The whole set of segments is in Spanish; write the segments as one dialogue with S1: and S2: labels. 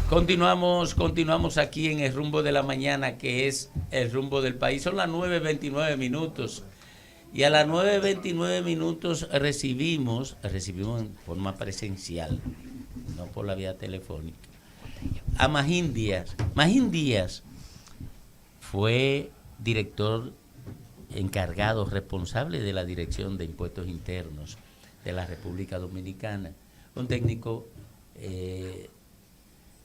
S1: Continuamos aquí en el rumbo de la mañana, que es el rumbo del país. Son las 9:29. Y a las 9:29 recibimos en forma presencial, no por la vía telefónica, a Magín Díaz. Magín Díaz fue director encargado, responsable de la Dirección de Impuestos Internos de la República Dominicana. Un técnico,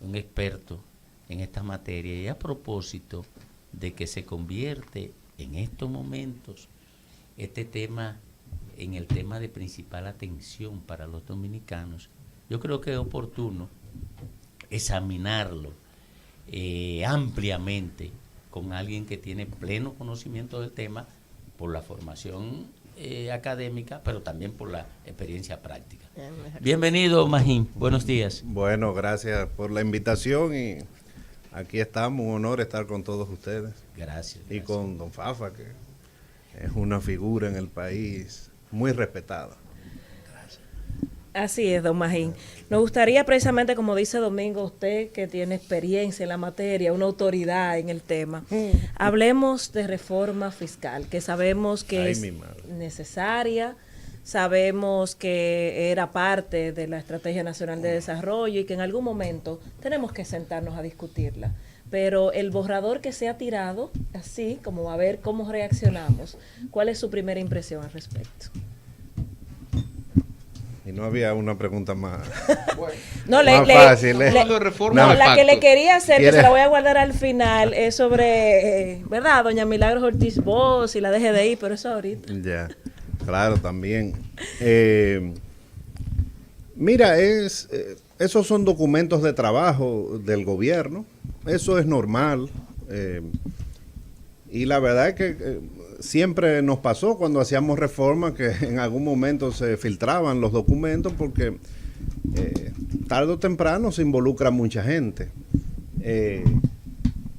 S1: un experto en esta materia, y a propósito de que se convierte en estos momentos este tema en el tema de principal atención para los dominicanos, yo creo que es oportuno examinarlo ampliamente con alguien que tiene pleno conocimiento del tema por la formación académica, pero también por la experiencia práctica. Bienvenido, Magín. Buenos días.
S2: Bueno, gracias por la invitación y aquí estamos. Un honor estar con todos ustedes.
S1: Gracias.
S2: Y con don Fafa, que es una figura en el país muy respetada.
S3: Así es, don Magín. Nos gustaría precisamente, como dice Domingo, usted que tiene experiencia en la materia, una autoridad en el tema, hablemos de reforma fiscal, que sabemos que es necesaria, sabemos que era parte de la Estrategia Nacional de Desarrollo y que en algún momento tenemos que sentarnos a discutirla. Pero el borrador que se ha tirado, así como a ver cómo reaccionamos, ¿cuál es su primera impresión al respecto?
S2: Y no había una pregunta más,
S3: no,
S2: más fácil.
S3: La que le quería hacer, que se la voy a guardar al final, es sobre, ¿verdad? Doña Milagros Ortiz Bosch y la DGDI, pero eso ahorita.
S2: Ya, claro, también. Mira, esos son documentos de trabajo del gobierno, eso es normal. Y la verdad es que siempre nos pasó cuando hacíamos reformas que en algún momento se filtraban los documentos porque tarde o temprano se involucra mucha gente.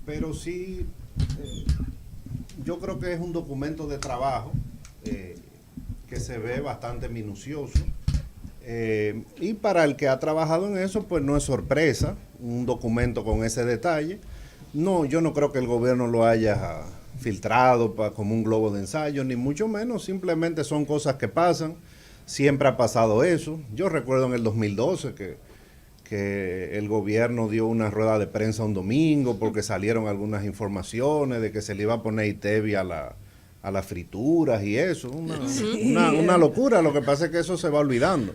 S2: Pero sí, yo creo que es un documento de trabajo que se ve bastante minucioso. Y para el que ha trabajado en eso, pues no es sorpresa un documento con ese detalle. No, yo no creo que el gobierno lo haya filtrado como un globo de ensayo, ni mucho menos, simplemente son cosas que pasan, siempre ha pasado eso. Yo recuerdo en el 2012 que el gobierno dio una rueda de prensa un domingo porque salieron algunas informaciones de que se le iba a poner ITEVI a las frituras y eso, una locura. Lo que pasa es que eso se va olvidando.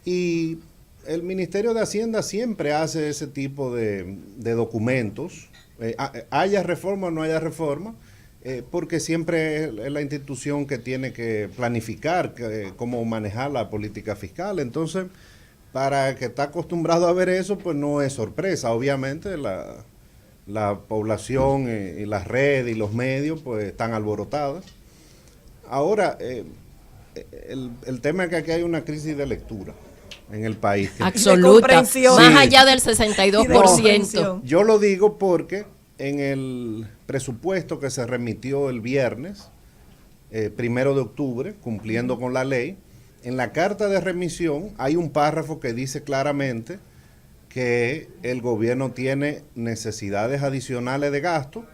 S2: Y el Ministerio de Hacienda siempre hace ese tipo de documentos, haya reforma o no haya reforma, porque siempre es la institución que tiene que planificar cómo manejar la política fiscal. Entonces, para el que está acostumbrado a ver eso, pues no es sorpresa. Obviamente la población y las redes y los medios pues están alborotadas. Ahora, el tema es que aquí hay una crisis de lectura en el país.
S4: Absoluta, más allá del 62%.
S2: Yo lo digo porque en el presupuesto que se remitió el viernes, 1 de octubre, cumpliendo con la ley, en la carta de remisión hay un párrafo que dice claramente que el gobierno tiene necesidades adicionales de gasto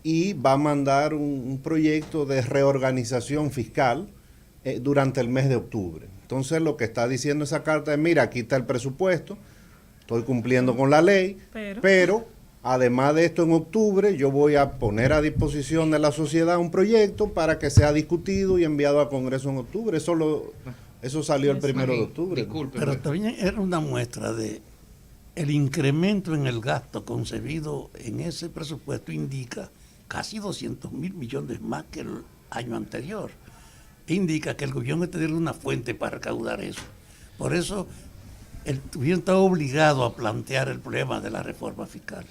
S2: y va a mandar un proyecto de reorganización fiscal durante el mes de octubre. Entonces lo que está diciendo esa carta es, mira, aquí está el presupuesto, estoy cumpliendo con la ley, pero además de esto en octubre yo voy a poner a disposición de la sociedad un proyecto para que sea discutido y enviado al Congreso en octubre. Eso salió el 1 de octubre.
S5: Disculpe, pero también era una muestra de el incremento en el gasto concebido en ese presupuesto, indica casi 200 mil millones más que el año anterior. Indica que el gobierno tiene una fuente para recaudar eso. Por eso el gobierno está obligado a plantear el problema de la reforma fiscal.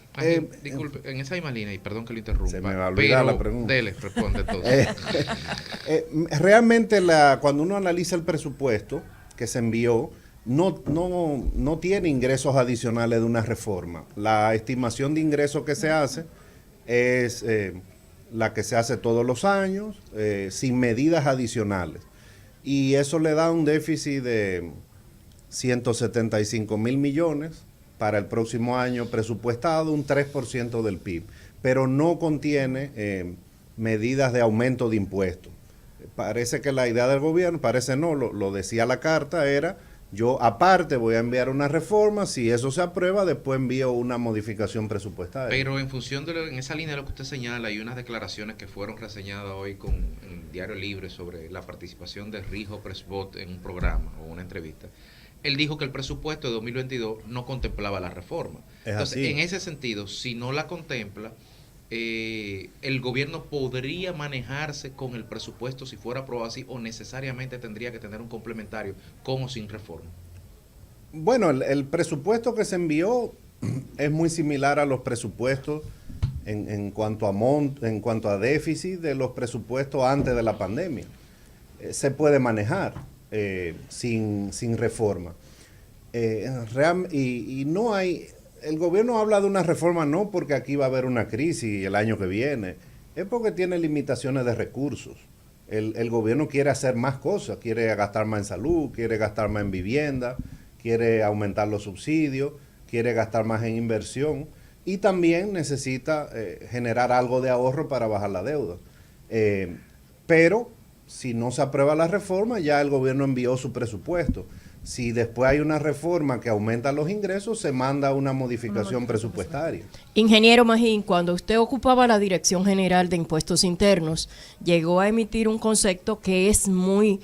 S6: Disculpe, en esa misma línea, y perdón que lo interrumpa.
S2: Se me va a olvidar la pregunta.
S6: Dele, responde todo.
S2: Realmente cuando uno analiza el presupuesto que se envió, no tiene ingresos adicionales de una reforma. La estimación de ingresos que se hace es la que se hace todos los años, sin medidas adicionales. Y eso le da un déficit de 175 mil millones para el próximo año presupuestado un 3% del PIB, pero no contiene medidas de aumento de impuestos. Parece que la idea del gobierno, parece no, lo decía la carta, era yo aparte voy a enviar una reforma, si eso se aprueba, después envío una modificación presupuestaria.
S6: Pero en función de en esa línea de lo que usted señala, hay unas declaraciones que fueron reseñadas hoy en Diario Libre sobre la participación de Rijo Presbot en un programa o una entrevista. Él dijo que el presupuesto de 2022 no contemplaba la reforma. Entonces, en ese sentido, si no la contempla, el gobierno podría manejarse con el presupuesto si fuera aprobado así, o necesariamente tendría que tener un complementario con o sin reforma.
S2: Bueno, el presupuesto que se envió es muy similar a los presupuestos en cuanto a déficit de los presupuestos antes de la pandemia. Se puede manejar sin reforma. Y no hay... El gobierno habla de una reforma no porque aquí va a haber una crisis el año que viene, es porque tiene limitaciones de recursos. El gobierno quiere hacer más cosas, quiere gastar más en salud, quiere gastar más en vivienda, quiere aumentar los subsidios, quiere gastar más en inversión y también necesita generar algo de ahorro para bajar la deuda. Pero si no se aprueba la reforma, ya el gobierno envió su presupuesto. Si después hay una reforma que aumenta los ingresos, se manda una modificación presupuestaria.
S4: Ingeniero Magín, cuando usted ocupaba la Dirección General de Impuestos Internos, llegó a emitir un concepto que es muy...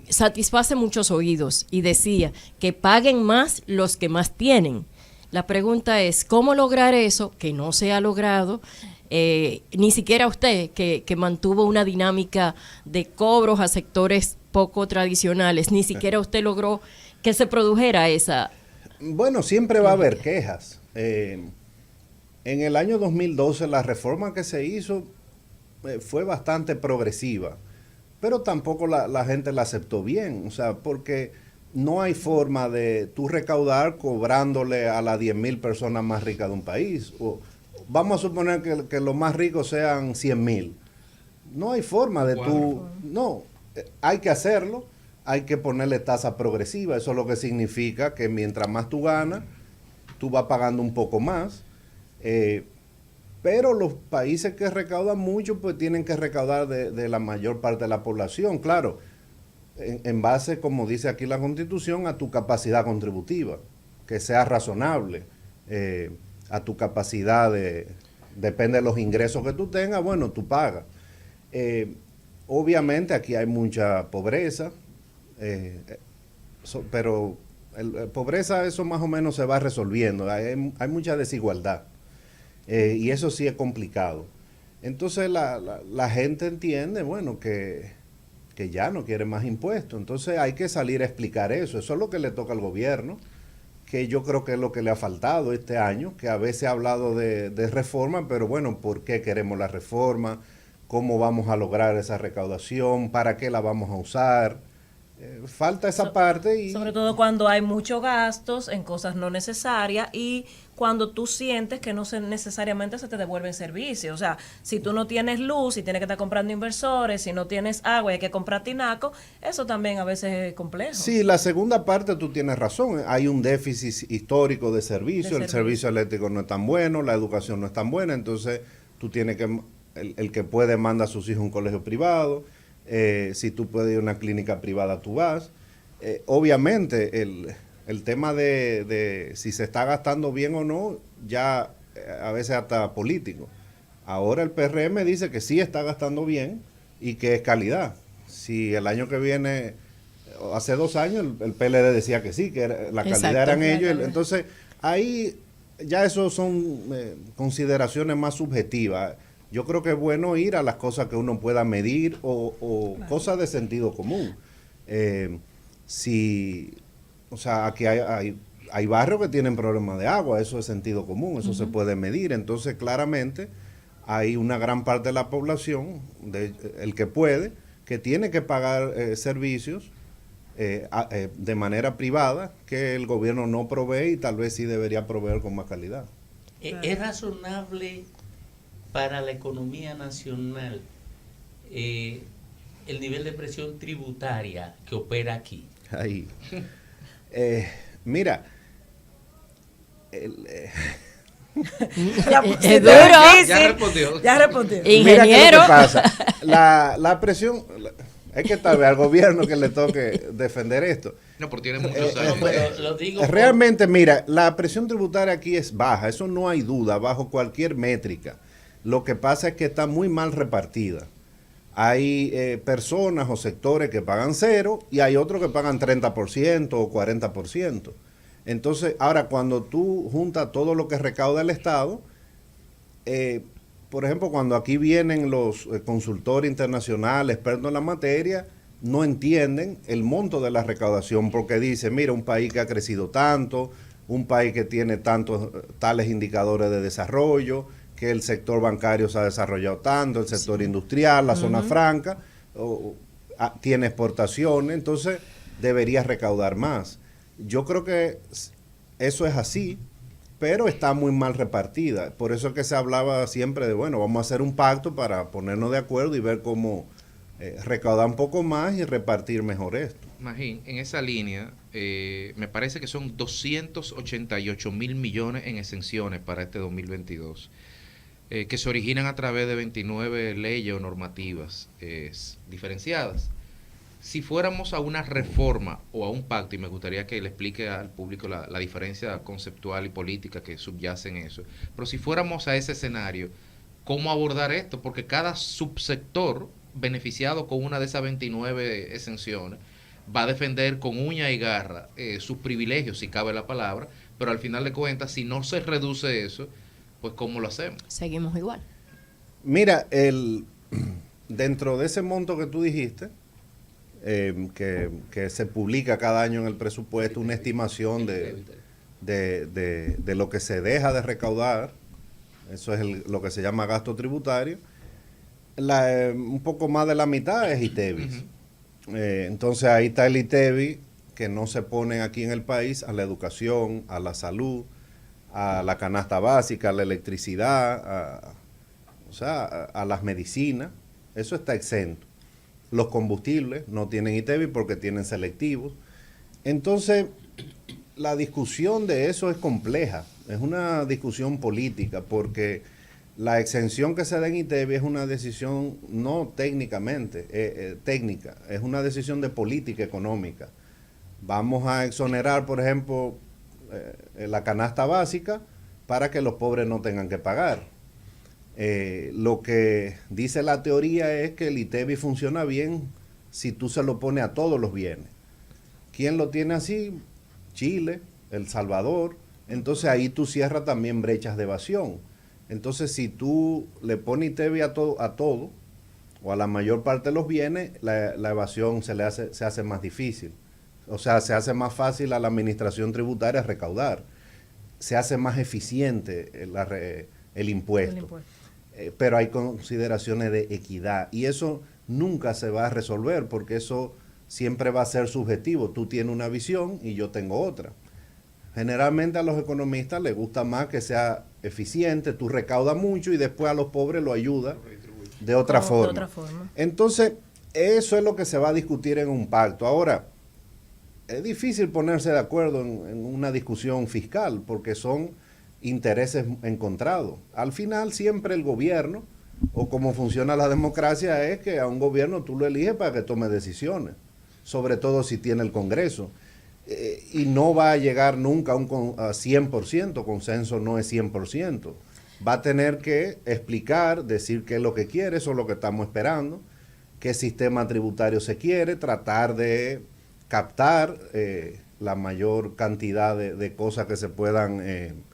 S4: satisface muchos oídos y decía que paguen más los que más tienen. La pregunta es, ¿cómo lograr eso que no se ha logrado? Ni siquiera usted, que mantuvo una dinámica de cobros a sectores poco tradicionales, ni siquiera usted logró que se produjera esa...
S2: Bueno, siempre va a haber quejas. En el año 2012 la reforma que se hizo fue bastante progresiva, pero tampoco la gente la aceptó bien, o sea, porque no hay forma de tú recaudar cobrándole a las 10,000 personas más ricas de un país. Vamos a suponer que los más ricos sean 100,000. No hay forma de tú... No, hay que hacerlo, hay que ponerle tasa progresiva. Eso es lo que significa que mientras más tú ganas, tú vas pagando un poco más. Pero los países que recaudan mucho, pues tienen que recaudar de la mayor parte de la población. Claro, en base, como dice aquí la Constitución, a tu capacidad contributiva, que sea razonable. A tu capacidad depende de los ingresos que tú tengas, bueno, tú pagas. Obviamente aquí hay mucha pobreza, pero pobreza eso más o menos se va resolviendo, hay mucha desigualdad y eso sí es complicado. Entonces la gente entiende, bueno, que ya no quiere más impuestos, entonces hay que salir a explicar eso es lo que le toca al gobierno, que yo creo que es lo que le ha faltado este año, que a veces ha hablado de reforma, pero bueno, ¿por qué queremos la reforma? ¿Cómo vamos a lograr esa recaudación? ¿Para qué la vamos a usar? Falta esa parte. Y
S3: sobre todo cuando hay muchos gastos en cosas no necesarias y cuando tú sientes que no necesariamente se te devuelven servicios. O sea, si tú no tienes luz y tienes que estar comprando inversores, si no tienes agua y hay que comprar tinaco, eso también a veces es complejo.
S2: Sí, la segunda parte tú tienes razón. Hay un déficit histórico de servicio. El servicio eléctrico no es tan bueno, la educación no es tan buena, entonces tú tienes que... El que puede manda a sus hijos a un colegio privado. Si tú puedes ir a una clínica privada, tú vas. Obviamente, el tema de si se está gastando bien o no, ya a veces hasta político. Ahora el PRM dice que sí está gastando bien y que es calidad. Si el año que viene, hace 2 años, el PLD decía que sí, que la calidad eran ellos. Entonces, ahí ya eso son consideraciones más subjetivas. Yo creo que es bueno ir a las cosas que uno pueda medir o cosas de sentido común. O sea, aquí hay barrios que tienen problemas de agua, eso es sentido común, eso se puede medir. Entonces, claramente, hay una gran parte de la población, el que puede, que tiene que pagar servicios de manera privada que el gobierno no provee y tal vez sí debería proveer con más calidad.
S1: ¿Es razonable para la economía nacional el nivel de presión tributaria que opera aquí?
S2: Ahí. Mira,
S3: Ya,
S4: Es
S3: duro.
S4: duro.
S6: Ya respondió.
S3: Ya respondió.
S2: Mira, ¿qué es lo
S4: Ingeniero.
S2: que pasa? La presión, es que tal vez al gobierno que le toque defender esto.
S6: No, porque tiene muchos
S1: No,
S6: años.
S1: pero lo digo por-
S2: Realmente, mira, la presión tributaria aquí es baja, eso no hay duda, bajo cualquier métrica. Lo que pasa es que está muy mal repartida. Hay personas o sectores que pagan cero y hay otros que pagan 30% o 40%. Entonces, ahora cuando tú juntas todo lo que recauda el Estado, por ejemplo, cuando aquí vienen los consultores internacionales, expertos en la materia, no entienden el monto de la recaudación porque dicen, mira, un país que ha crecido tanto, un país que tiene tantos tales indicadores de desarrollo, que el sector bancario se ha desarrollado tanto, el sector industrial, la zona franca, tiene exportaciones, entonces debería recaudar más. Yo creo que eso es así, pero está muy mal repartida. Por eso es que se hablaba siempre de, bueno, vamos a hacer un pacto para ponernos de acuerdo y ver cómo recaudar un poco más y repartir mejor esto.
S6: Magín, en esa línea, me parece que son 288 mil millones en exenciones para este 2022, que se originan a través de 29 leyes o normativas diferenciadas. Si fuéramos a una reforma o a un pacto, y me gustaría que le explique al público la diferencia conceptual y política que subyace en eso, pero si fuéramos a ese escenario, ¿cómo abordar esto? Porque cada subsector beneficiado con una de esas 29 exenciones va a defender con uña y garra sus privilegios, si cabe la palabra, pero al final de cuentas, si no se reduce eso, pues ¿cómo lo hacemos?
S4: Seguimos igual.
S2: Mira, dentro de ese monto que tú dijiste, que se publica cada año en el presupuesto, una estimación de lo que se deja de recaudar, eso es lo que se llama gasto tributario, un poco más de la mitad es ITEVIS. Entonces ahí está el ITEVIS que no se pone aquí en el país a la educación, a la salud, a la canasta básica, a la electricidad, a las medicinas, eso está exento. Los combustibles no tienen ITEVIS porque tienen selectivos. Entonces, la discusión de eso es compleja, es una discusión política porque la exención que se da en ITEVIS es una decisión no técnicamente, técnica, es una decisión de política económica. Vamos a exonerar, por ejemplo, la canasta básica para que los pobres no tengan que pagar. Lo que dice la teoría es que el ITEVIS funciona bien si tú se lo pones a todos los bienes. ¿Quién lo tiene así? Chile, El Salvador. Entonces ahí tú cierras también brechas de evasión. Entonces si tú le pones ITEVIS a todo o a la mayor parte de los bienes, la evasión se hace más difícil. O sea, se hace más fácil a la administración tributaria recaudar. Se hace más eficiente el impuesto. Pero hay consideraciones de equidad y eso nunca se va a resolver porque eso siempre va a ser subjetivo. Tú tienes una visión y yo tengo otra. Generalmente a los economistas les gusta más que sea eficiente, tú recaudas mucho y después a los pobres lo ayudas de otra forma. Entonces, eso es lo que se va a discutir en un pacto. Ahora, es difícil ponerse de acuerdo en una discusión fiscal porque son intereses encontrados. Al final siempre el gobierno, o como funciona la democracia, es que a un gobierno tú lo eliges para que tome decisiones, sobre todo si tiene el Congreso. Y no va a llegar nunca a 100%, consenso no es 100%. Va a tener que explicar, decir qué es lo que quiere, eso es lo que estamos esperando, qué sistema tributario se quiere, tratar de captar la mayor cantidad de cosas que se puedan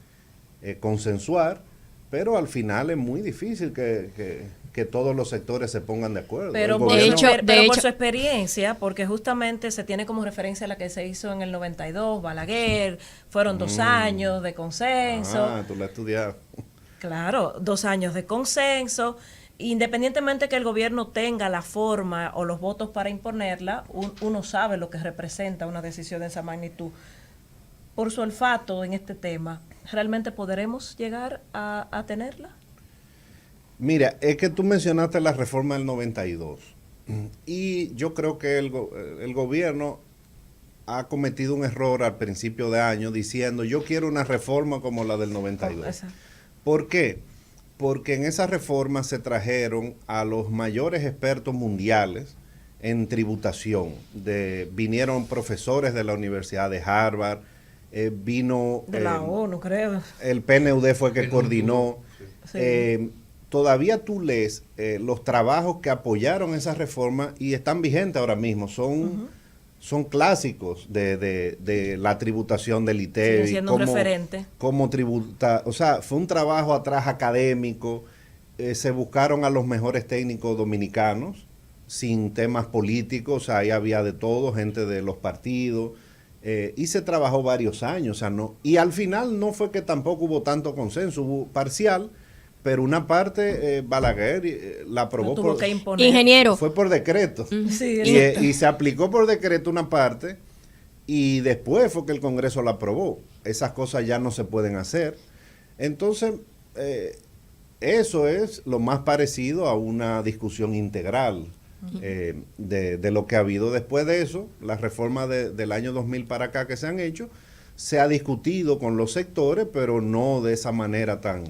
S2: consensuar, pero al final es muy difícil que todos los sectores se pongan de acuerdo.
S3: Pero, por su experiencia, porque justamente se tiene como referencia la que se hizo en el 92, Balaguer, fueron 2 años de consenso.
S2: Ah, tú la estudiaste.
S3: Claro, 2 años de consenso. Independientemente que el gobierno tenga la forma o los votos para imponerla, uno sabe lo que representa una decisión de esa magnitud. Por su olfato en este tema, ¿realmente podremos llegar a tenerla?
S2: Mira, es que tú mencionaste la reforma del 92 y yo creo que el gobierno ha cometido un error al principio de año diciendo yo quiero una reforma como la del 92.
S3: Exacto.
S2: ¿Por qué? Porque en esa reforma se trajeron a los mayores expertos mundiales en tributación. Vinieron profesores de la Universidad de Harvard, vino...
S3: De la ONU, creo.
S2: El PNUD fue que coordinó.
S3: Sí.
S2: Todavía tú lees los trabajos que apoyaron esa reforma y están vigentes ahora mismo. Son clásicos de la tributación del ITEVI.
S3: Sigue siendo un referente.
S2: Cómo tributa, o sea, fue un trabajo atrás académico. Se buscaron a los mejores técnicos dominicanos sin temas políticos. O sea, ahí había de todo, gente de los partidos. Y se trabajó varios años. O sea, no, y al final no fue que tampoco hubo tanto consenso, hubo parcial. Pero una parte, Balaguer la aprobó
S3: tuvo que imponer.
S4: Ingeniero.
S2: Fue por decreto.
S3: Sí,
S2: Y se aplicó por decreto una parte y después fue que el Congreso la aprobó. Esas cosas ya no se pueden hacer. Entonces, eso es lo más parecido a una discusión integral de lo que ha habido. Después de eso, las reformas del año 2000 para acá que se han hecho, se ha discutido con los sectores, pero no de esa manera tan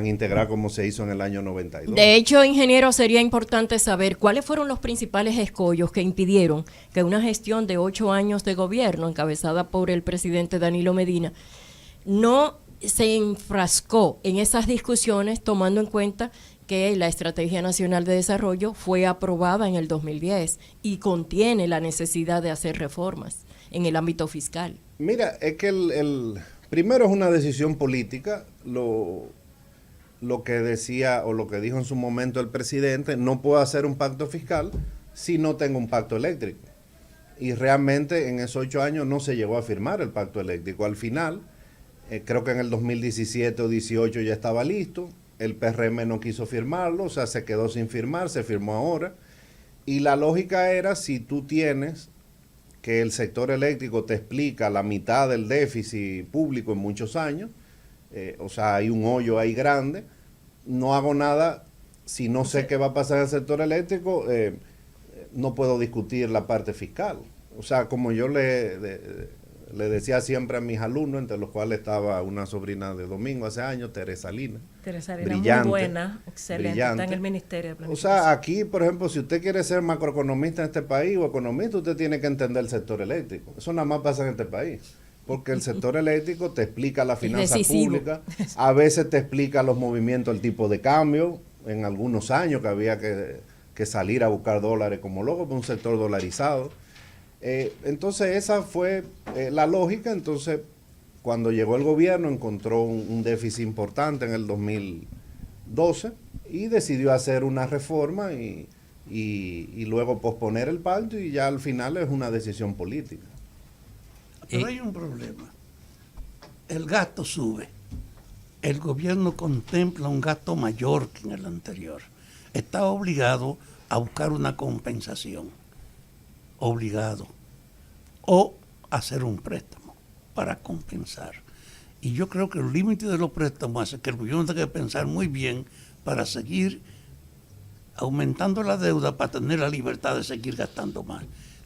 S2: integral como se hizo en el año 92.
S4: De hecho, ingeniero, sería importante saber cuáles fueron los principales escollos que impidieron que una gestión de 8 años de gobierno, encabezada por el presidente Danilo Medina, no se enfrascó en esas discusiones, tomando en cuenta que la Estrategia Nacional de Desarrollo fue aprobada en el 2010 y contiene la necesidad de hacer reformas en el ámbito fiscal.
S2: Mira, es que primero es una decisión política, lo que decía o lo que dijo en su momento el presidente, no puedo hacer un pacto fiscal si no tengo un pacto eléctrico. Y realmente en esos 8 años no se llegó a firmar el pacto eléctrico. Al final, creo que en el 2017 o 18 ya estaba listo, el PRM no quiso firmarlo, o sea, se quedó sin firmar, se firmó ahora. Y la lógica era, si tú tienes que el sector eléctrico te explica la mitad del déficit público en muchos años, o sea, hay un hoyo ahí grande, no hago nada, si no sé qué va a pasar en el sector eléctrico, no puedo discutir la parte fiscal. O sea, como yo le decía siempre a mis alumnos, entre los cuales estaba una sobrina de Domingo hace años, Teresa Lina.
S3: Teresa Lina,
S2: brillante,
S3: muy buena, excelente,
S2: brillante.
S3: está en el Ministerio de
S2: O
S3: Planificación.
S2: sea, aquí, por ejemplo, si usted quiere ser macroeconomista en este país o economista, usted tiene que entender el sector eléctrico. Eso nada más pasa en este país. Porque el sector eléctrico te explica la finanza pública, a veces te explica los movimientos, el tipo de cambio, en algunos años que había que salir a buscar dólares como loco, por un sector dolarizado. Entonces esa fue la lógica. Entonces cuando llegó el gobierno encontró un déficit importante en el 2012 y decidió hacer una reforma y luego posponer el pacto, y ya al final es una decisión política.
S5: Pero hay un problema. El gasto sube. El gobierno contempla un gasto mayor que en el anterior. Está obligado a buscar una compensación. Obligado. O hacer un préstamo para compensar. Y yo creo que el límite de los préstamos hace que el gobierno tenga que pensar muy bien para seguir aumentando la deuda, para tener la libertad de seguir gastando más.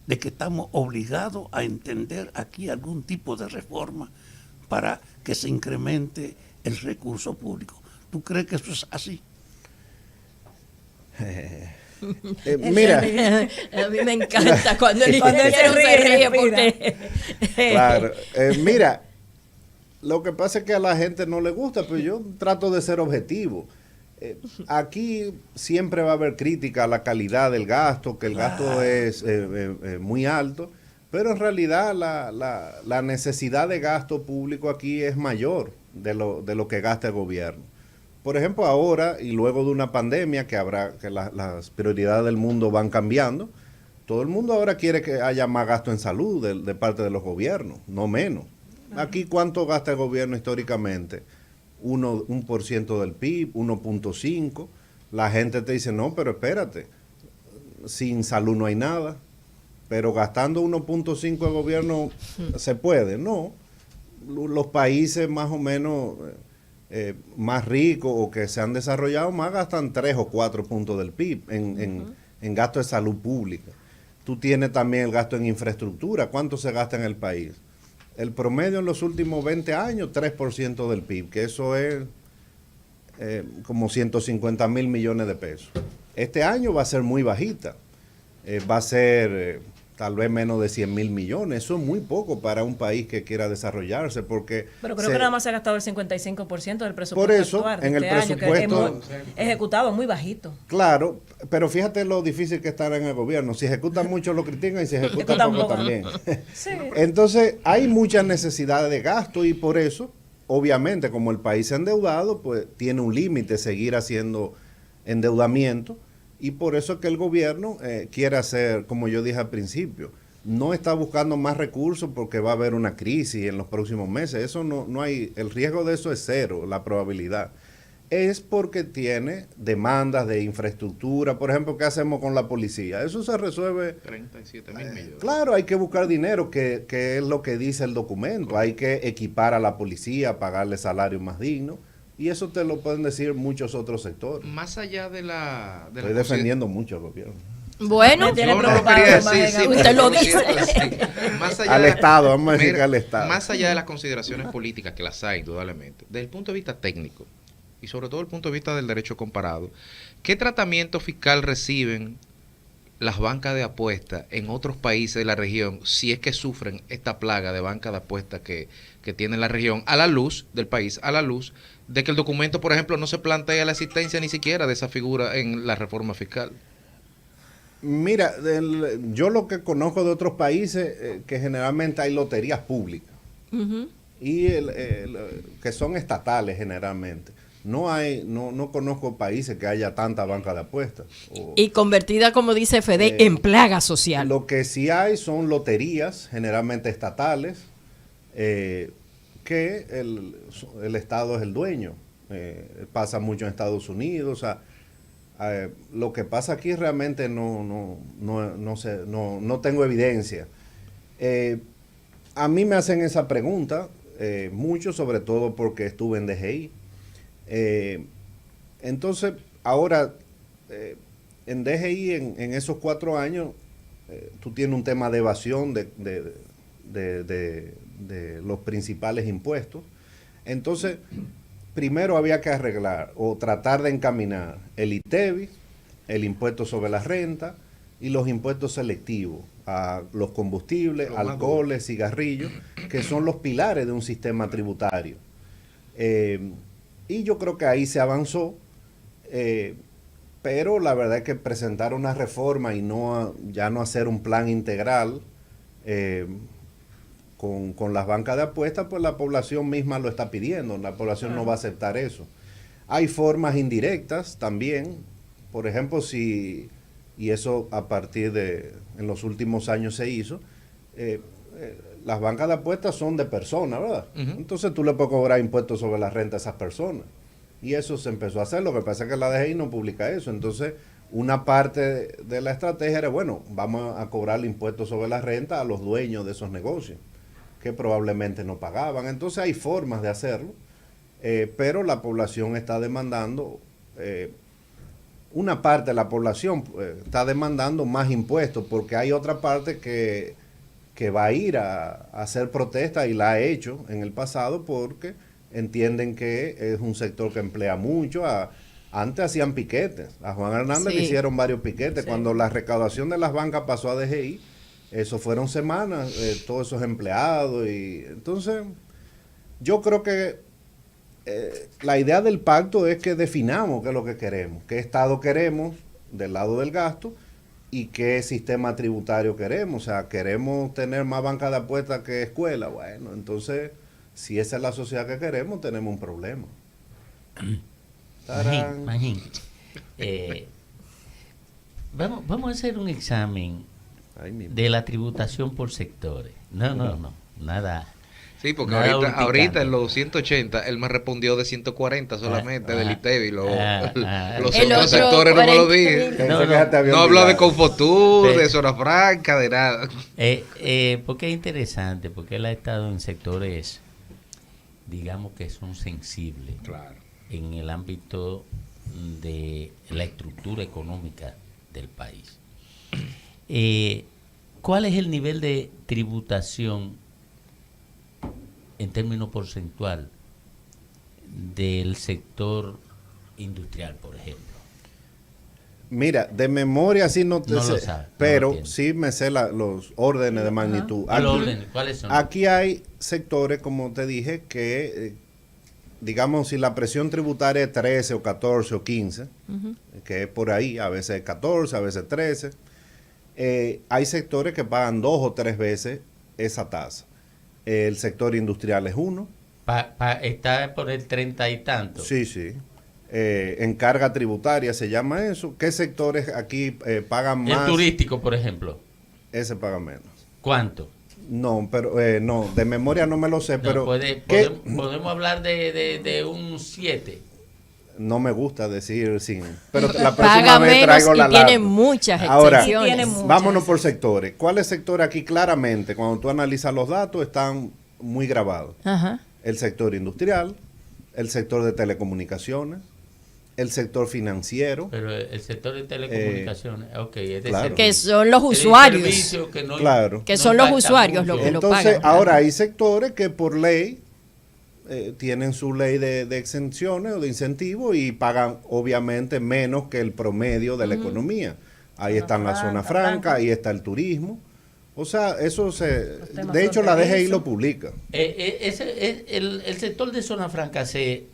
S5: De que estamos obligados a entender aquí algún tipo de reforma para que se incremente el recurso público. ¿Tú crees que eso es así?
S2: Mira,
S4: a mí me encanta cuando el ingeniero se ríe porque...
S2: Claro, mira, lo que pasa es que a la gente no le gusta, pero yo trato de ser objetivo. Aquí siempre va a haber crítica a la calidad del gasto, que el gasto es muy alto, pero en realidad la necesidad de gasto público aquí es mayor de lo que gasta el gobierno. Por ejemplo, ahora y luego de una pandemia que las prioridades del mundo van cambiando, todo el mundo ahora quiere que haya más gasto en salud de parte de los gobiernos, no menos. Aquí, ¿cuánto gasta el gobierno históricamente? 1% del PIB, 1.5%. La gente te dice, no, pero espérate, sin salud no hay nada. Pero gastando 1.5% el gobierno se puede. No, los países más o menos más ricos o que se han desarrollado más gastan 3 o 4 puntos del PIB en gasto de salud pública. tú tienes también el gasto en infraestructura. ¿Cuánto se gasta en el país? El promedio en los últimos 20 años, 3% del PIB, que eso es como 150 mil millones de pesos. Este año va a ser muy bajita, va a ser tal vez menos de 100 mil millones. Eso es muy poco para un país que quiera desarrollarse, porque...
S3: Pero creo que nada más se ha gastado el 55% del presupuesto
S2: por eso,
S3: actual
S2: en el
S3: este año, que es
S2: presupuesto...
S3: ejecutado muy bajito.
S2: Claro, pero fíjate lo difícil que estar en el gobierno. Si ejecutan mucho lo critican y si ejecutan poco también.
S3: Sí.
S2: Entonces, hay muchas necesidades de gasto y por eso, obviamente, como el país se ha endeudado, pues tiene un límite seguir haciendo endeudamiento. Y por eso es que el gobierno quiere hacer, como yo dije al principio, no está buscando más recursos porque va a haber una crisis en los próximos meses. Eso no hay, el riesgo de eso es cero, la probabilidad. Es porque tiene demandas de infraestructura. Por ejemplo, ¿qué hacemos con la policía? Eso se resuelve.
S6: 37 mil millones.
S2: Claro, hay que buscar dinero, que es lo que dice el documento. Hay que equipar a la policía, pagarle salarios más dignos. Y eso te lo pueden decir muchos otros sectores.
S6: Más allá de la...
S2: Estoy defendiendo mucho al gobierno.
S4: Bueno,
S3: tiene
S6: no lo
S3: preocupado
S6: quería
S3: más
S6: decir,
S3: en
S6: sí,
S4: usted lo
S6: pero
S4: dice.
S6: sí. Más allá
S2: Al
S6: de-
S2: Estado, vamos a decir
S6: Mira,
S2: que al Estado.
S6: Más allá de las consideraciones políticas, que las hay, indudablemente, desde el punto de vista técnico, y sobre todo el punto de vista del derecho comparado, ¿qué tratamiento fiscal reciben las bancas de apuestas en otros países de la región si es que sufren esta plaga de bancas de apuestas que tiene la región, a la luz del país, a la luz de que el documento, por ejemplo, no se plantea la existencia ni siquiera de esa figura en la reforma fiscal?
S2: Mira, yo lo que conozco de otros países, que generalmente hay loterías públicas y que son estatales generalmente. No conozco países que haya tanta banca de apuestas.
S4: Y convertida, como dice Fede, en plaga social.
S2: Lo que sí hay son loterías, generalmente estatales, que el Estado es el dueño. Pasa mucho en Estados Unidos. O sea, lo que pasa aquí realmente no sé, no tengo evidencia. A mí me hacen esa pregunta mucho, sobre todo porque estuve en DGI. Entonces, ahora, en DGI, en esos 4 años, tú tienes un tema de evasión de los principales impuestos. Entonces, primero había que arreglar o tratar de encaminar el ITEVIS, el impuesto sobre la renta y los impuestos selectivos a los combustibles, alcoholes, cigarrillos, que son los pilares de un sistema tributario. Y yo creo que ahí se avanzó, pero la verdad es que presentar una reforma y ya no hacer un plan integral con las bancas de apuestas, pues la población misma lo está pidiendo, la población no va a aceptar eso. Hay formas indirectas también, por ejemplo, y eso a partir en los últimos años se hizo, las bancas de apuestas son de personas, ¿verdad? Entonces tú le puedes cobrar impuestos sobre la renta a esas personas. Y eso se empezó a hacer, lo que pasa es que la DGI no publica eso. Entonces, una parte de la estrategia era, bueno, vamos a cobrar impuestos sobre la renta a los dueños de esos negocios, que probablemente no pagaban. Entonces hay formas de hacerlo, pero la población está demandando, una parte de la población está demandando más impuestos, porque hay otra parte que va a ir a hacer protesta y la ha hecho en el pasado porque entienden que es un sector que emplea mucho. Antes hacían piquetes, a Juan Hernández le hicieron varios piquetes. Cuando la recaudación de las bancas pasó a DGI, eso fueron semanas, todos esos empleados. Y entonces, yo creo que la idea del pacto es que definamos qué es lo que queremos, qué Estado queremos del lado del gasto y qué sistema tributario queremos. O sea, queremos tener más banca de apuestas que escuela. Bueno, entonces, si esa es la sociedad que queremos, tenemos un problema.
S1: Imagínate. Vamos a hacer un examen de la tributación por sectores. No, nada.
S6: Sí, porque
S1: nada
S6: ahorita en los 180 él me respondió de 140 solamente del ITEVI. Los
S4: El
S6: otros
S4: otro
S6: sectores no me lo
S4: 40.
S6: dije.
S1: No,
S6: No habla de Confotur,
S1: Sí.
S6: de Zona Franca, de nada.
S1: Porque es interesante, porque él ha estado en sectores, digamos que son sensibles.
S6: Claro.
S1: En el ámbito de la estructura económica del país. ¿cuál es el nivel de tributación en términos porcentual del sector industrial, por ejemplo?
S2: Mira, de memoria sí no te
S1: No
S2: sé,
S1: lo sabe,
S2: pero
S1: no lo
S2: sí me sé los órdenes de magnitud.
S1: ¿Cuáles son?
S2: Aquí hay sectores, como te dije, que, digamos, si la presión tributaria es 13 o 14 o 15, que es por ahí, a veces 14, a veces 13, hay sectores que pagan 2 o 3 veces esa tasa. El sector industrial es uno.
S1: Está por el 30 y tanto.
S2: Sí, sí. En carga tributaria se llama eso. ¿Qué sectores aquí pagan más?
S1: El turístico, por ejemplo.
S2: Ese paga menos.
S1: ¿Cuánto?
S2: No, pero no, de memoria no me lo sé,
S1: No,
S2: pero
S1: podemos hablar de un 7.
S2: no me gusta decir sin. Pero la próxima
S4: Paga
S2: vez
S4: menos
S2: traigo
S4: y
S2: la
S4: tiene
S2: lata.
S4: muchas
S2: Ahora,
S4: exenciones.
S3: Tiene muchas.
S2: vámonos por sectores. ¿Cuáles sectores aquí claramente, cuando tú analizas los datos, están muy grabados?
S4: Ajá.
S2: El sector industrial, el sector de telecomunicaciones, el sector financiero.
S1: Pero el sector de telecomunicaciones, ok, es de
S2: claro.
S1: servicio.
S4: Que son los
S1: Es de
S4: usuarios.
S1: servicio que no-
S2: Claro.
S4: Que
S1: no
S4: son los
S1: impacta
S4: usuarios
S1: mucho.
S4: lo que lo
S2: Entonces,
S4: pagan.
S2: ahora hay sectores que por ley tienen su ley de exenciones o de incentivos y pagan obviamente menos que el promedio de la economía. Ahí están la zona franca, ahí está el turismo. O sea, eso
S3: temas
S2: de hecho la DGI
S3: fronterizos.
S2: lo publica.
S1: El sector de zona franca se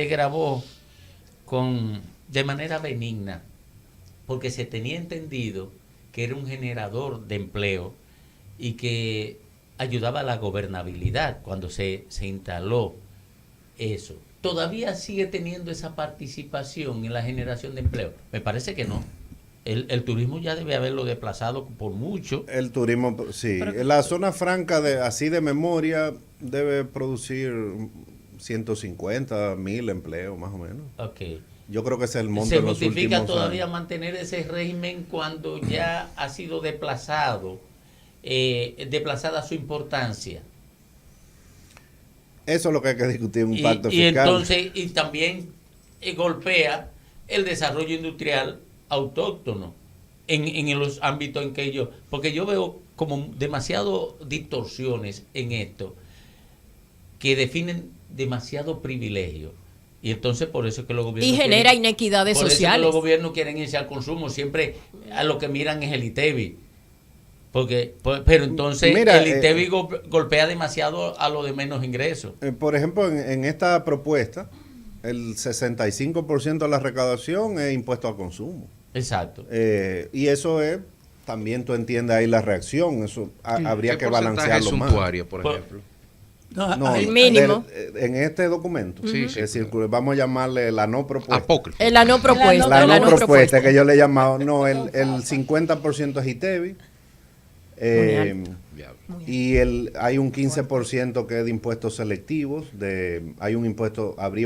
S1: grabó de manera benigna, porque se tenía entendido que era un generador de empleo y que ayudaba a la gobernabilidad cuando se instaló eso. ¿Todavía sigue teniendo esa participación en la generación de empleo? Me parece que no. El turismo ya debe haberlo desplazado por mucho.
S2: El turismo, sí. La zona franca, así de memoria, debe producir 150,000 empleos, más o menos.
S1: Ok.
S2: Yo creo que ese es el monto
S1: ¿Se
S2: en los
S1: justifica
S2: últimos
S1: todavía
S2: años.
S1: mantener ese régimen cuando ya ha sido desplazada su importancia?
S2: Eso es lo que hay que discutir en un pacto
S1: Y
S2: fiscal.
S1: entonces, y también golpea el desarrollo industrial autóctono en los ámbitos en que porque yo veo como demasiado distorsiones en esto que definen demasiado privilegio. Y entonces por eso es que los gobiernos
S4: Y genera
S1: quieren-
S4: inequidades
S1: por eso es que
S4: sociales.
S1: los gobiernos quieren irse al consumo, siempre a lo que miran es el ITEBI. Pero entonces
S2: Mira,
S1: el ITEBI golpea demasiado a los de menos ingresos.
S2: Por ejemplo, en esta propuesta, el 65% de la recaudación es impuesto al consumo.
S1: Exacto.
S2: Y eso es, también tú entiendes ahí la reacción, eso habría
S6: ¿Qué
S2: que
S6: porcentaje
S2: balancearlo más.
S6: suntuario, por
S1: Por-
S6: ejemplo?
S2: No,
S4: El mínimo.
S2: en este documento,
S6: Sí,
S2: es decir, vamos a llamarle la no propuesta.
S6: Apócrifo.
S4: La no propuesta.
S2: La
S4: la
S2: no propuesta, que yo le he llamado, no, el 50% es ITEBI.
S6: Diablo.
S2: Y hay un 15% que es de impuestos selectivos, habría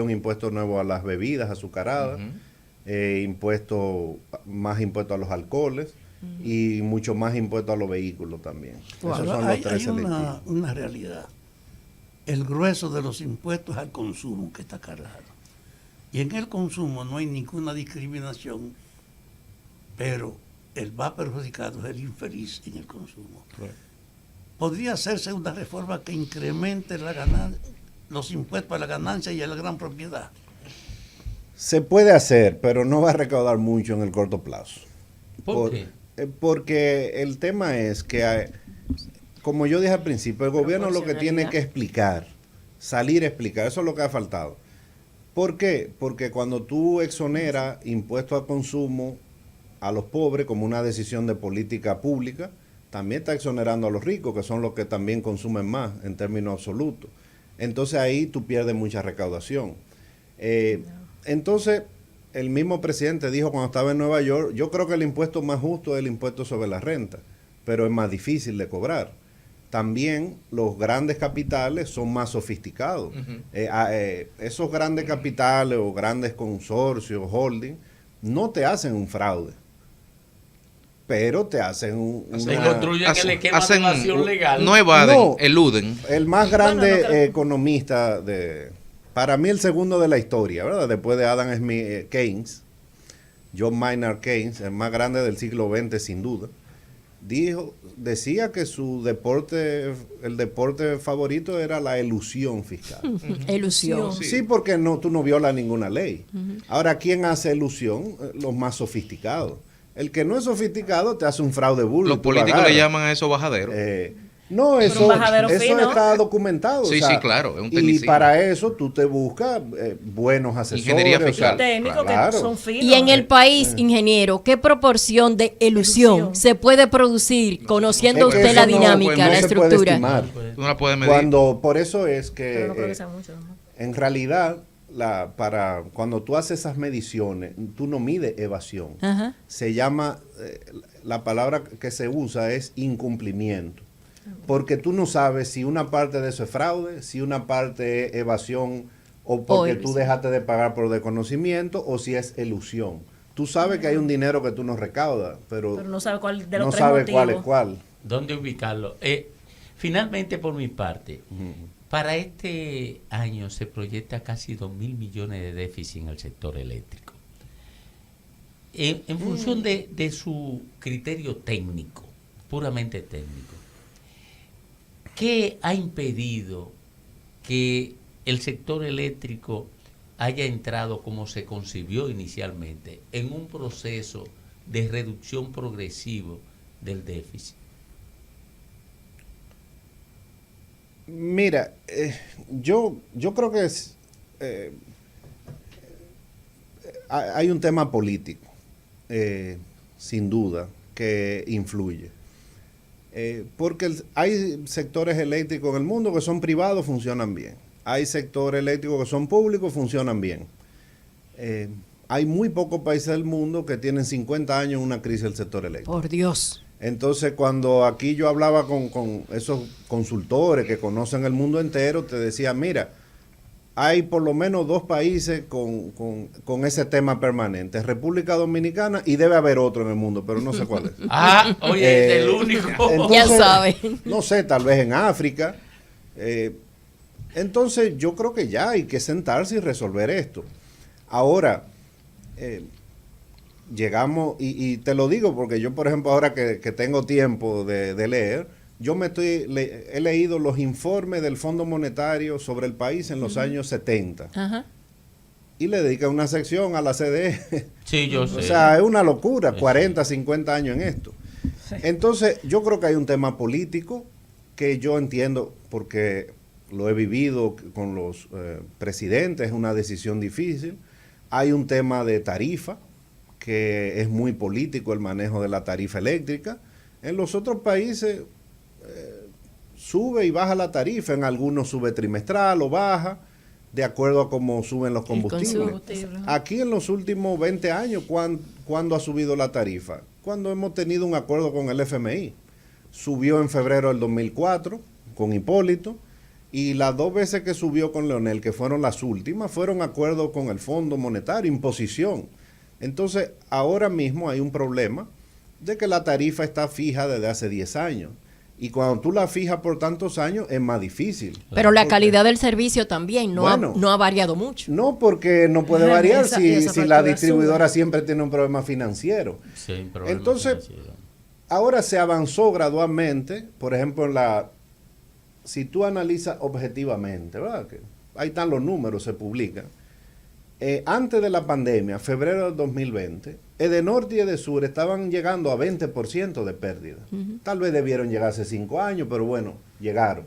S2: un impuesto nuevo a las bebidas azucaradas, más impuesto a los alcoholes y mucho más impuesto a los vehículos también.
S5: Bueno,
S2: Esos son
S5: hay,
S2: los tres
S5: hay
S2: selectivos.
S5: una realidad. El grueso de los impuestos al consumo que está cargado. Y en el consumo no hay ninguna discriminación, pero el más perjudicado es el infeliz en el consumo. Podría hacerse una reforma que incremente los impuestos a la ganancia y a la gran propiedad.
S2: Se puede hacer, pero no va a recaudar mucho en el corto plazo.
S1: ¿Por qué?
S2: Porque el tema es que, como yo dije al principio, el gobierno lo que tiene que explicar, salir a explicar, eso es lo que ha faltado. ¿Por qué? Porque cuando tú exoneras impuestos al consumo a los pobres como una decisión de política pública, también está exonerando a los ricos, que son los que también consumen más en términos absolutos. Entonces ahí tú pierdes mucha recaudación. Entonces, el mismo presidente dijo cuando estaba en Nueva York, yo creo que el impuesto más justo es el impuesto sobre la renta, pero es más difícil de cobrar. También los grandes capitales son más sofisticados. Esos grandes capitales o grandes consorcios, holding, no te hacen un fraude, pero te hacen
S1: Se construyen el esquema de
S6: hacen
S1: evasión legal.
S6: No evaden,
S2: No.
S6: eluden.
S2: El más grande
S3: Bueno, no creo.
S2: economista para mí el segundo de la historia, ¿verdad? Después de Adam Smith, Keynes, John Maynard Keynes, el más grande del siglo XX sin duda. decía que su deporte, el deporte favorito era la elusión fiscal.
S4: Elusión.
S2: Sí, porque tú no violas ninguna ley. Ahora, ¿quién hace elusión? Los más sofisticados. El que no es sofisticado te hace un fraude burdo.
S6: Los políticos le llaman a eso bajadero.
S2: No, eso
S3: fino.
S2: está documentado.
S6: Sí,
S2: o sea,
S6: sí, claro, es un
S2: y
S6: tecnicismo.
S2: para eso tú te buscas buenos asesores.
S6: Ingeniería fiscal.
S3: Técnicos
S2: Claro.
S3: que son finos.
S4: Y en el país, ingeniero, ¿qué proporción de elusión se puede producir conociendo
S2: Es que
S4: usted la
S2: eso no-
S4: dinámica,
S2: no
S4: la
S2: se puede
S4: estructura?
S2: estimar.
S6: Tú no la puedes medir.
S2: Por eso es que
S3: Pero no creo que sea mucho. ¿no?
S2: en realidad cuando tú haces esas mediciones, tú no mides evasión.
S4: Ajá.
S2: Se llama, la palabra que se usa es incumplimiento. Porque tú no sabes si una parte de eso es fraude, si una parte es evasión o porque tú dejaste de pagar por desconocimiento o si es elusión. Tú sabes que hay un dinero que tú no recaudas, pero
S3: no sabes cuál de los
S2: no
S3: tres
S2: sabes
S3: motivos.
S2: cuál es cuál.
S1: ¿Dónde ubicarlo? Finalmente, por mi parte, para este año se proyecta casi 2.000 millones de déficit en el sector eléctrico. En función de su criterio técnico, puramente técnico, ¿qué ha impedido que el sector eléctrico haya entrado, como se concibió inicialmente, en un proceso de reducción progresivo del déficit?
S2: Mira, yo creo que hay un tema político, sin duda, que influye. Porque hay sectores eléctricos en el mundo que son privados, funcionan bien. Hay sectores eléctricos que son públicos, funcionan bien. Hay muy pocos países del mundo que tienen 50 años en una crisis del sector eléctrico.
S4: Por Dios.
S2: Entonces, cuando aquí yo hablaba con esos consultores que conocen el mundo entero, te decía, mira, hay por lo menos 2 países con ese tema permanente, República Dominicana, y debe haber otro en el mundo, pero no sé cuál es.
S1: Oye, es el único.
S2: Entonces,
S4: Ya saben.
S2: No sé, tal vez en África. Entonces, yo creo que ya hay que sentarse y resolver esto. Ahora, llegamos, y te lo digo porque yo, por ejemplo, ahora que tengo tiempo de leer, yo he leído los informes del Fondo Monetario sobre el país en los años 70.
S4: Ajá.
S2: Y le dedica una sección a la CDE.
S1: Sí, yo sé.
S2: O sea, es una locura, 40, 50 años en esto. Entonces, yo creo que hay un tema político que yo entiendo, porque lo he vivido con los presidentes, es una decisión difícil. Hay un tema de tarifa, que es muy político el manejo de la tarifa eléctrica. En los otros países sube y baja la tarifa, en algunos sube trimestral o baja, de acuerdo a cómo suben los combustibles. Aquí en los últimos 20 años, ¿cuándo ha subido la tarifa? Cuando hemos tenido un acuerdo con el FMI. Subió en febrero del 2004 con Hipólito, y las 2 veces que subió con Leonel, que fueron las últimas, fueron acuerdos con el Fondo Monetario, imposición. Entonces, ahora mismo hay un problema de que la tarifa está fija desde hace 10 años. Y cuando tú la fijas por tantos años es más difícil.
S4: Pero la calidad del servicio también no ha variado mucho.
S2: No, porque no puede variar
S3: Esa
S2: si la
S3: factura
S2: distribuidora
S3: sube.
S2: siempre tiene un problema financiero.
S1: Sí, un problema
S2: Entonces,
S1: financiero.
S2: ahora se avanzó gradualmente, por ejemplo, si tú analizas objetivamente, ¿verdad? Que ahí están los números, se publican. Antes de la pandemia, febrero del 2020, Edenorte y Edesur estaban llegando a 20% de pérdida. Tal vez debieron llegar hace 5 años, pero bueno, llegaron.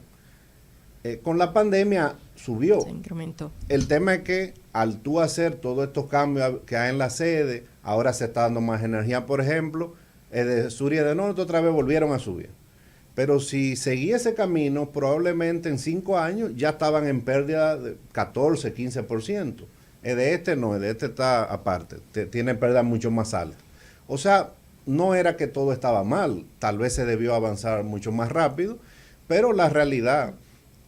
S2: Con la pandemia subió.
S4: Se incrementó.
S2: El tema es que al tú hacer todos estos cambios que hay en la sede, ahora se está dando más energía, por ejemplo, Edesur y Edenorte otra vez volvieron a subir. Pero si seguía ese camino, probablemente en 5 años ya estaban en pérdida de 14, 15%. De este no, de este está aparte, tiene pérdida mucho más alta. O sea, no era que todo estaba mal, tal vez se debió avanzar mucho más rápido, pero la realidad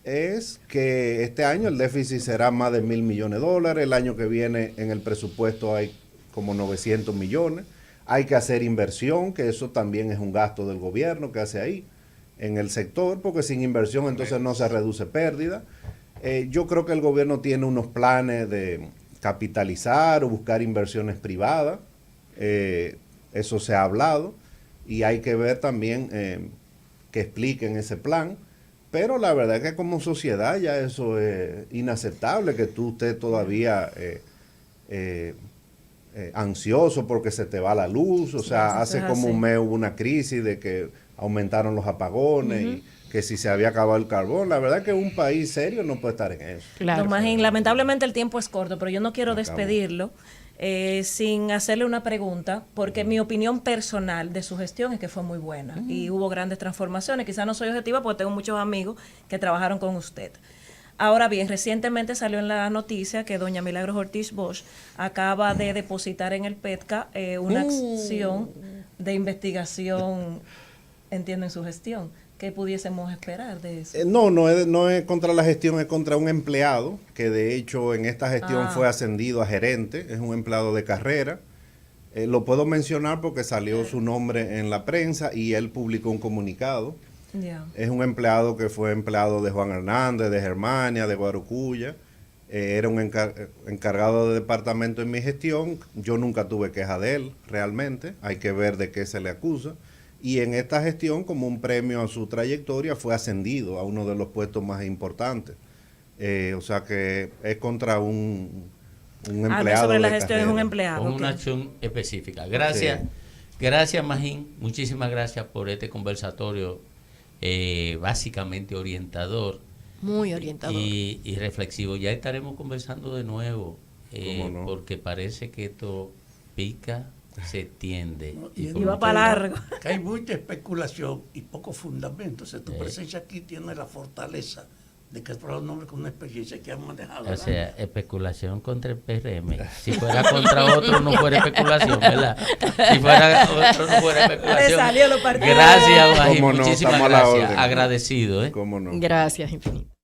S2: es que este año el déficit será más de $1.000 millones, el año que viene en el presupuesto hay como 900 millones, hay que hacer inversión, que eso también es un gasto del gobierno que hace ahí, en el sector, porque sin inversión entonces no se reduce pérdida. Yo creo que el gobierno tiene unos planes de capitalizar o buscar inversiones privadas, eso se ha hablado, y hay que ver también que expliquen ese plan. Pero la verdad es que como sociedad ya eso es inaceptable, que tú estés todavía ansioso porque se te va la luz. O sea, hace como un mes hubo una crisis de que aumentaron los apones y que si se había acabado el carbón. La verdad es que un país serio no puede estar en eso.
S3: Claro. Don Magín, lamentablemente el tiempo es corto, pero yo no quiero despedirlo sin hacerle una pregunta, porque mi opinión personal de su gestión es que fue muy buena y hubo grandes transformaciones. Quizás no soy objetiva porque tengo muchos amigos que trabajaron con usted. Ahora bien, recientemente salió en la noticia que doña Milagros Ortiz Bosch acaba de depositar en el PETCA una acción de investigación, entiendo, en su gestión. ¿Qué pudiésemos esperar de eso?
S2: No es contra la gestión, es contra un empleado que de hecho en esta gestión fue ascendido a gerente, es un empleado de carrera. Lo puedo mencionar porque salió su nombre en la prensa y él publicó un comunicado. Es un empleado que fue empleado de Juan Hernández, de Germania, de Guarocuya. Era un encargado de departamento en mi gestión. Yo nunca tuve queja de él, realmente. Hay que ver de qué se le acusa. Y en esta gestión, como un premio a su trayectoria, fue ascendido a uno de los puestos más importantes. O sea que es contra un empleado.
S3: Sobre la
S2: de
S3: gestión
S2: carrera.
S3: es un empleado.
S1: Con una acción específica. Gracias.
S2: Sí.
S1: Gracias, Magín. Muchísimas gracias por este conversatorio básicamente orientador.
S4: Muy orientador.
S1: Y reflexivo. Ya estaremos conversando de nuevo,
S2: ¿Cómo no?
S1: porque parece que esto pica, se tiende.
S5: Y
S3: va para largo.
S5: Que hay mucha especulación y poco fundamento. O sea, tu presencia aquí tiene la fortaleza de que es para un hombre con una experiencia que han manejado.
S1: O sea, especulación contra el PRM. Si fuera contra otro, no fuera especulación, ¿verdad? Si fuera otro, no fuera especulación.
S3: Le salió lo partido.
S1: Gracias, Magín.
S2: Cómo no,
S1: Muchísimas
S2: estamos a la
S1: gracias.
S2: orden.
S1: Agradecido, ¿eh?
S2: ¿Cómo no?
S4: Gracias, infinito.